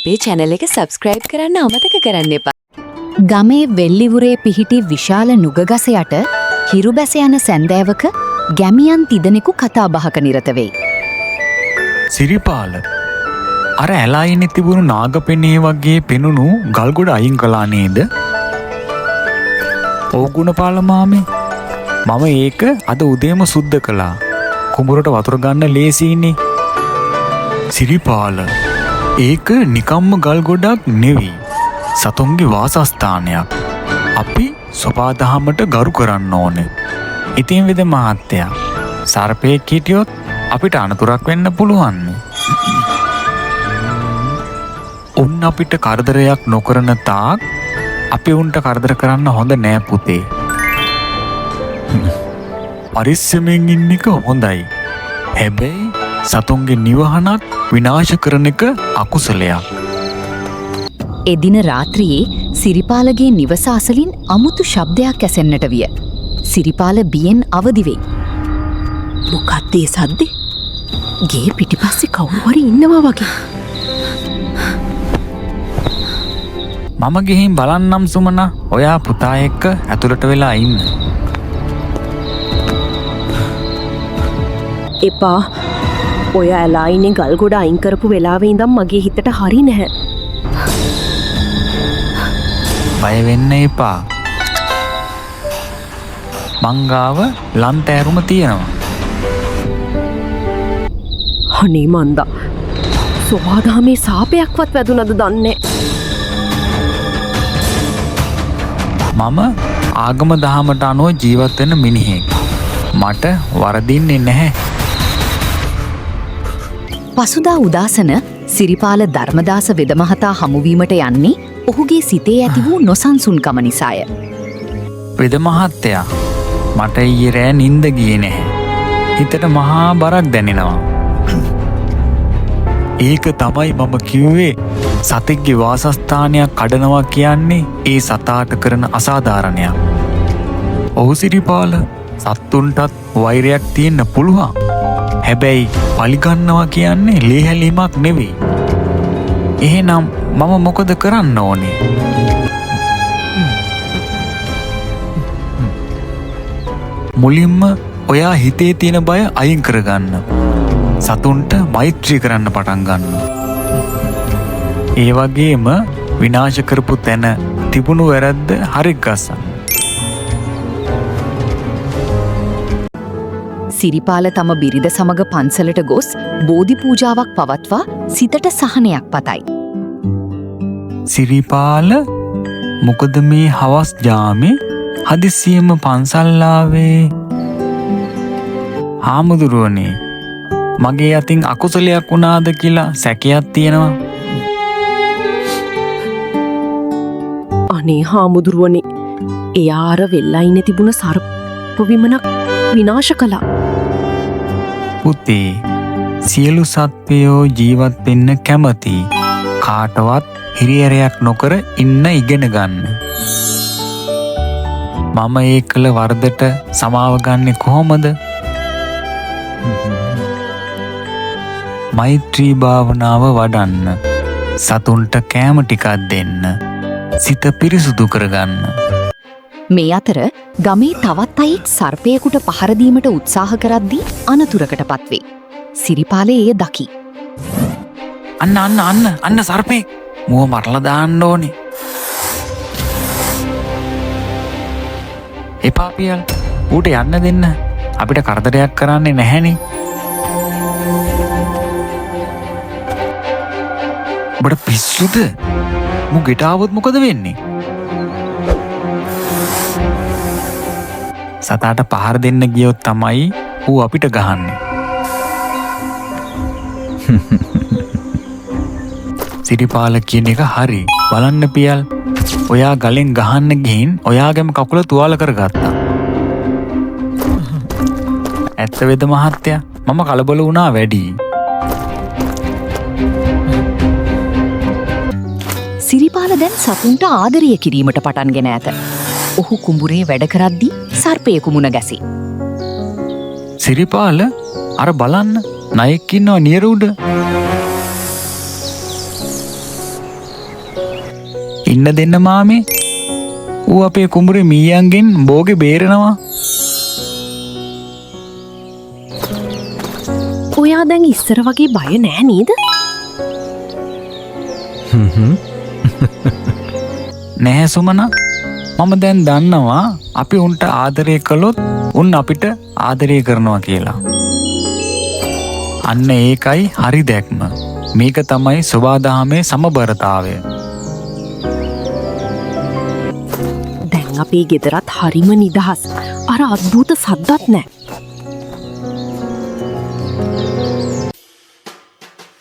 අපේ channel එක subscribe කරන්න අමතක කරන්න එපා. ගමේ වෙල්ලිවුරේ පිහිටි විශාල නුගගස යට හිරු බැස යන සැන්දෑවක ගැමියන් තිදෙනෙකු කතා බහක නිරත වෙයි. සිරිපාල අර ඇලායිනෙ තිබුණු නාගපෙනේ වගේ පෙනුණු ගල්ගොඩ අයින් කළා නේද? ඕගුණපාල මාමේ මම ඒක අද උදේම සුද්ධ කළා. කුඹුරට වතුර ගන්න ලේසියිනේ. සිරිපාල ඒක නිකම්ම ගල්ගොඩක් නෙවෙයි. සතුන්ගේ වාසස්ථානයක්. අපි සොපාදහමට ගරු කරන්න ඕනේ. ඉතින් විද මහත්තයා සර්පයෙක් හිටියොත් අපිට අනතුරක් වෙන්න පුළුවන්. උන් අපිට කරදරයක් නොකරන තාක් අපි උන්ට කරදර කරන්න හොඳ නෑ පුතේ. පරිස්සමෙන් ඉන්න එක හොඳයි. හැබැයි සතුන්ගේ නිවහනක් විනාශ කරන එක අකුසලයක්. එදින රාත්‍රියේ සිරිපාලගේ නිවස අසලින් අමුතු ශබ්දයක් ඇසෙන්නට විය. සිරිපාල බියෙන් අවදි වෙයි. මොකක්ද ඒ සද්දේ? ගේ පිටිපස්සේ කවුරු හරි ඉන්නවා වගේ. මම ගිහින් බලන්නම් සුමනා. ඔයා පුතා එක්ක ඇතුළට වෙලා ඉන්න. එපා. ඔය ඇලායිනේ ගල්ගොඩ අයින් කරපු වෙලාවේ ඉඳන් මගේ හිතට හරි නැහැ. බය වෙන්න එපා. මංගාව ලන්තෑරුම තියෙනවා. අනේ මන්දා. සෝවාදාමේ සාපයක්වත් වැදුනද දන්නේ. මම ආගම දහමට අනුව ජීවත් වෙන මිනිහෙක්. මට වරදින්නේ නැහැ. පසුදා උදාසන සිරිපාල ධර්මදාස වෙදමහතා හමුවීමට යන්නේ ඔහුගේ සිතේ ඇති වූ නොසන්සුන්කම නිසාය. වෙද මහත්තයා මට ඊයේ රෑ නිින්ද ගියේ නැහැ. හිතට මහා බරක් දැනෙනවා. ඒක තමයි මම කිව්වේ සතෙක්ගේ වාසස්ථානයක් කඩනවා කියන්නේ ඒ සතාට කරන අසාධාරණයක්. ඔහු සිරිපාල සත්තුන්ටත් වෛරයක් තියෙන්න පුළුවන්. හැබැයි පලිගන්නවා කියන්නේ ලේහැලීමක් නෙවෙයි. එහෙනම් මම මොකද කරන්න ඕනේ? මුලින්ම ඔයා හිතේ තියෙන බය අයින් කරගන්න. සතුන්ට මෛත්‍රී කරන්න පටන් ගන්න. ඒ වගේම විනාශ කරපු තැන තිබුණු වැරද්ද හරි ගස්සන්න. සිරිපාල තම බිරිඳ සමග පන්සලට ගොස් බෝධි පූජාවක් පවත්වා සිතට සහනයක් පතයි. සිරිපාල මොකද මේ හවස් ජාමේ හදිසියෙම පන්සල්ලාවේ? හාමුදුරුවනේ මගේ අතින් අකුසලයක් වුණාද කියලා සැකයක් තියෙනවා. අනේ හාමුදුරුවනේ එයා අර වෙල්ලයිනේ තිබුණ සර්ප විමනක් විනාශ කළා. පුතේ සියලු සත්වයෝ ජීවත් වෙන්න කැමති. කාටවත් හිරිහැරයක් නොකර ඉන්න ඉගෙන ගන්න. මම ඒ කළ වරදට සමාව ගන්නේ කොහොමද? මෛත්‍රී භාවනාව වඩන්න. සතුන්ට කෑම ටිකක් දෙන්න. සිත පිරිසුදු කරගන්න. මේ අතර ගමේ තවත් අයෙක් සර්පයෙකුට පහරදීමට උත්සාහ කරද්දී අනතුරකට පත්වේ. සිරිපාලේ එය දකි. අන්න සර්පෙක්. මුව මරලා දාන්න ඕනේ. එපා පියල්. ඌට යන්න දෙන්න. අපිට කරදරයක් කරන්නේ නැහැනේ. ඔබට පිස්සුද? මු ගෙට ආවොත් මොකද වෙන්නේ? සතාට පහර දෙන්න ගියොත් තමයි ඌ අපිට ගහන්නේ. සිරිපාල කියන එක හරි. බලන්න පියල්. ඔයා ගලෙන් ගහන්න ගිහින් ඔයාගේම කකුල තුවාල කරගත්තා. ඇත්ත වෙද මහත්තයා? මම කලබල වුණා වැඩි. සිරිපාල දැන් සතුන්ට ආදරය කිරීමට පටන්ගෙන ඇත. ඔහු කුඹුරේ වැඩ කරද්දී සර්පයෙකු මුණ ගැසී. සිරිපාල අර බලන්න නයෙක් ඉන්නවා නියර උඩ. ඉන්න දෙන්න මාමේ. ඌ අපේ කුඹුරේ මීයන්ගෙන් බෝගේ බේරනවා. ඔයා දැන් ඉස්සර වගේ බය නෑ නේද? නැහැ සුමනා. මම දැන් දන්නවා අපි උන්ට ආදරය කළොත් උන් අපිට ආදරය කරනවා කියලා. අන්න ඒකයි හරි දැක්ම. මේක තමයි සබාදහමේ සමබරතාවය. දැන් අපේ ගෙදරත් හරිම නිදහස්. අර අද්භූත සද්දත් නෑ.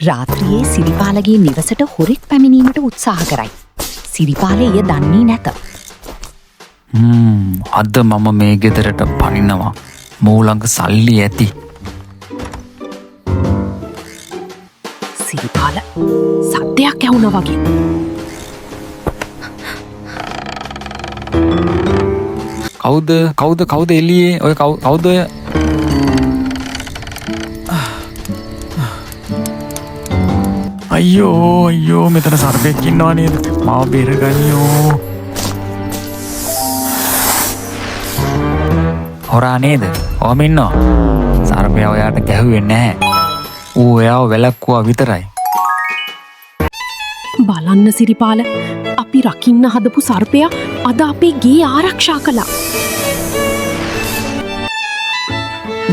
රාත්‍රියේ සිරිපාලගේ නිවසට හොරෙක් පැමිණීමට උත්සාහ කරයි. සිරිපාල එය දන්නේ නැත. අද මම මේ ගෙදරට පනිනවා. මූළඟ සල්ලි ඇති. සිරිපාල සද්දයක් ඇහුණා වගේ. කවුද එළියේ? ඔය කවුද ඔය? අයියෝ මෙතන සර්පෙක් ඉන්නවා නේද? මාව බේරගනියෝ. හොරා නේද? ඔහම ඉන්නවා. සර්පයා ඔයාට ගැහුවේ නැහැ. ඌ එයාව වැළක්කුවා විතරයි. බලන්න සිරිපාල, අපි රකින්න හදපු සර්පයා අද අපේ ගේ ආරක්ෂා කළා.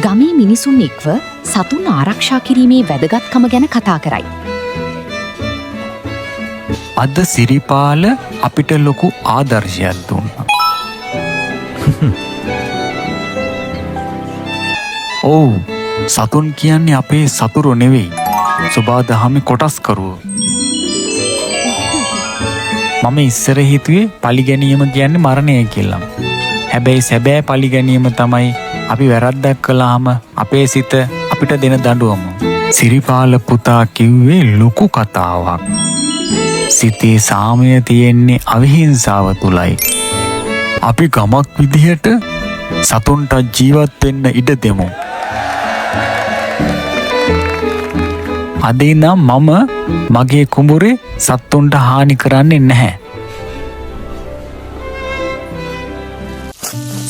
ගමේ මිනිසුන් එක්ව සතුන් ආරක්ෂා කිරීමේ වැදගත්කම ගැන කතා කරයි. අද සිරිපාල අපිට ලොකු ආදර්ශයක් දුන්නා. ඔව්, සතුන් කියන්නේ අපේ සතුරු නෙවෙයි. සබාදහමේ කොටස්කරුවෝ. මම ඉස්සර හිතුවේ පලිගැනීම කියන්නේ මරණය කියලා. හැබැයි සැබෑ පලිගැනීම තමයි අපි වැරද්දක් කළාම අපේ සිත අපිට දෙන දඬුවම. සිරිපාල පුතා කිව්වේ ලොකු කතාවක්. සිතේ සාමය තියෙන්නේ අවිහිංසාව තුලයි. අපි ගමක් විදිහට සතුන්ට ජීවත් වෙන්න ඉඩ දෙමු. අද ඉඳන් මම මගේ කුඹුරේ සතුන්ට හානි කරන්නේ නැහැ.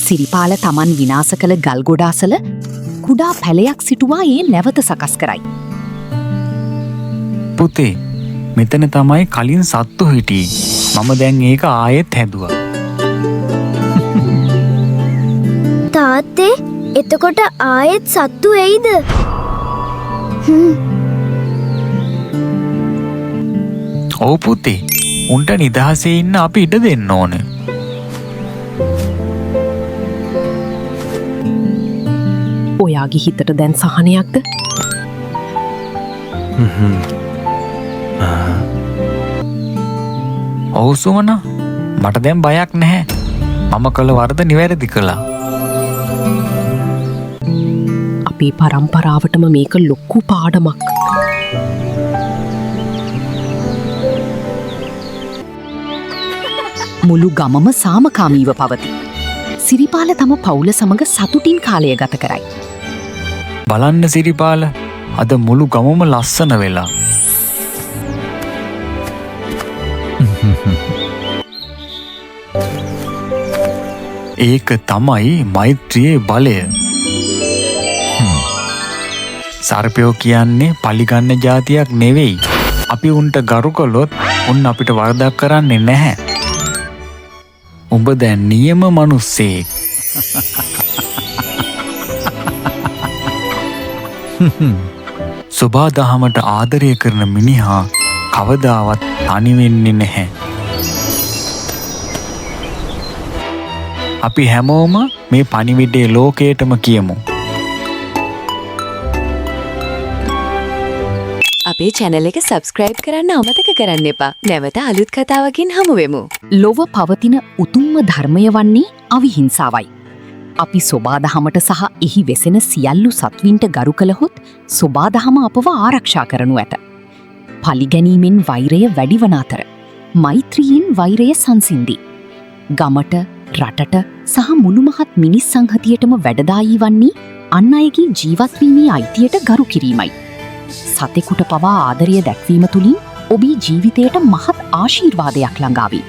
සිරිපාල තමන් විනාශ කළ ගල් ගොඩාසල කුඩා පැලයක් සිටුවා ඒ නැවත සකස් කරයි. පුතේ, මෙතන තමයි කලින් සත්තු හිටියේ. මම දැන් ඒක ආයෙත් හැදුවා. තාත්තේ, එතකොට ආයෙත් සත්තු එයිද? ඔව් පුතේ, උන්ට නිදහසේ ඉන්න අපි ඉඩ දෙන්න ඕනේ. ඔයාගේ හිතට දැන් සහනයක්ද? ඔව් සුමනා, මට දැන් බයක් නැහැ. මම කළ වරද නිවැරදි කළා. අපේ පරම්පරාවටම මේක ලොකු පාඩමක්. මුළු ගමම සාමකාමීව පවති. සිරිපාල තම පවුල සමග සතුටින් කාලය ගත කරයි. බලන්න සිරිපාල, අද මුළු ගමම ලස්සන වෙලා. ඒක තමයි මෛත්‍රියේ බලය. සර්පයෝ කියන්නේ පලිගන්න જાතියක් නෙවෙයි. අපි උන්ට ගරු කළොත් උන් අපිට වරදක් කරන්නේ නැහැ. උඹ දැන් නියම මිනිස්සෙක්. සබාදහමට ආදරය කරන මිනිහා කවදාවත් තනි වෙන්නේ නැහැ. අපි හැමෝම මේ පණිවිඩේ ලෝකයටම කියමු. අපේ channel එක subscribe කරන්න අමතක කරන්න එපා. නැවත අලුත් කතාවකින් හමුවෙමු. ලොව පවතින උතුම්ම ධර්මය වන්නේ අවිහිංසාවයි. අපි සොබාදහමට සහ එහි වෙසෙන සියල්ලු සත්වින්ට ගරු කළහොත් සොබාදහම අපව ආරක්ෂා කරනු ඇත. පලිගැනීමෙන් වෛරය වැඩිවන අතර මෛත්‍රියෙන් වෛරය සංසින්දී. ගමට, රටට සහ මුළුමහත් මිනිස් සංහතියටම වැඩදායී වන්නේ අන් අයගේ ජීවත්වීමේ අයිතියට ගරු කිරීමයි. සතෙකුට පවා ආදරය දැක්වීම තුළින් ඔබේ ජීවිතයට මහත් ආශීර්වාදයක් ළඟාවී.